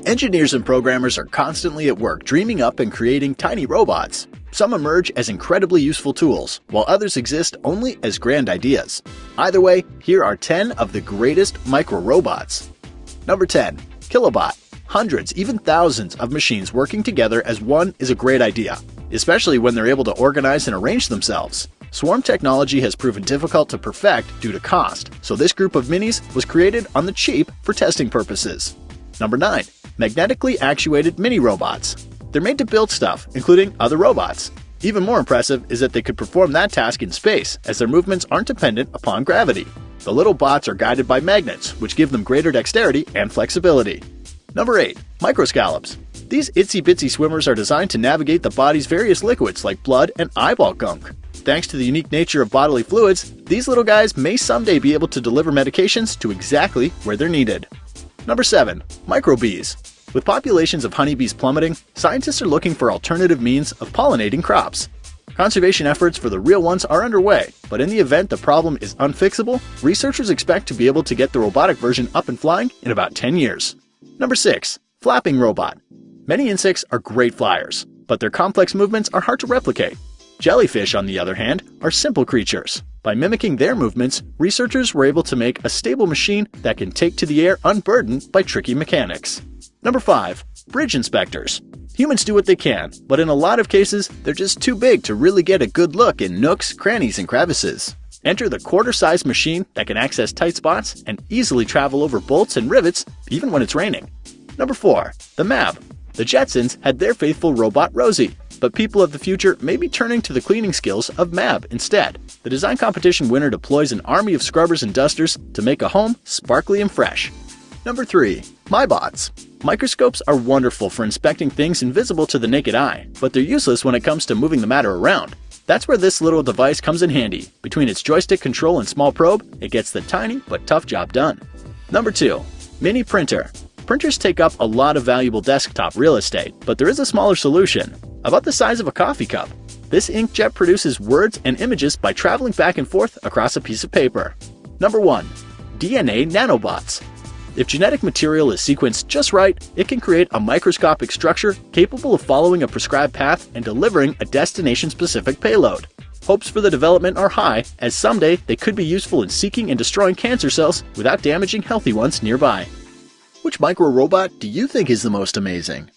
Engineers and programmers are constantly at work dreaming up and creating tiny robots. Some emerge as incredibly useful tools, while others exist only as grand ideas. Either way, here are 10 of the greatest micro-robots. Number 10. Kilobot. Hundreds, even thousands of machines working together as one is a great idea, especially when they're able to organize and arrange themselves. Swarm technology has proven difficult to perfect due to cost, so this group of minis was created on the cheap for testing purposes. Number 9. Magnetically actuated mini robots. They're made to build stuff, including other robots. Even more impressive is that they could perform that task in space, as their movements aren't dependent upon gravity. The little bots are guided by magnets, which give them greater dexterity and flexibility. Number 8. Microscallops. These itsy-bitsy swimmers are designed to navigate the body's various liquids like blood and eyeball gunk. Thanks to the unique nature of bodily fluids, these little guys may someday be able to deliver medications to exactly where they're needed. Number 7. Microbees. With populations of honeybees plummeting, scientists are looking for alternative means of pollinating crops. Conservation efforts for the real ones are underway, but in the event the problem is unfixable, researchers expect to be able to get the robotic version up and flying in about 10 years. Number 6. Flapping robot. Many insects are great flyers, but their complex movements are hard to replicate. Jellyfish, on the other hand, are simple creatures. By mimicking their movements, researchers were able to make a stable machine that can take to the air unburdened by tricky mechanics. Number 5. Bridge inspectors. Humans do what they can, but in a lot of cases, they're just too big to really get a good look in nooks, crannies, and crevices. Enter the quarter-sized machine that can access tight spots and easily travel over bolts and rivets, even when it's raining. Number 4. The Mab. The Jetsons had their faithful robot Rosie, but people of the future may be turning to the cleaning skills of Mab instead. The design competition winner deploys an army of scrubbers and dusters to make a home sparkly and fresh. Number 3. MyBots. Microscopes are wonderful for inspecting things invisible to the naked eye, but they're useless when it comes to moving the matter around. That's where this little device comes in handy. Between its joystick control and small probe, it gets the tiny but tough job done. Number 2. Mini printer. Printers take up a lot of valuable desktop real estate, but there is a smaller solution. About the size of a coffee cup. This inkjet produces words and images by traveling back and forth across a piece of paper. Number 1. DNA nanobots. If genetic material is sequenced just right, it can create a microscopic structure capable of following a prescribed path and delivering a destination-specific payload. Hopes for the development are high, as someday they could be useful in seeking and destroying cancer cells without damaging healthy ones nearby. Which micro-robot do you think is the most amazing?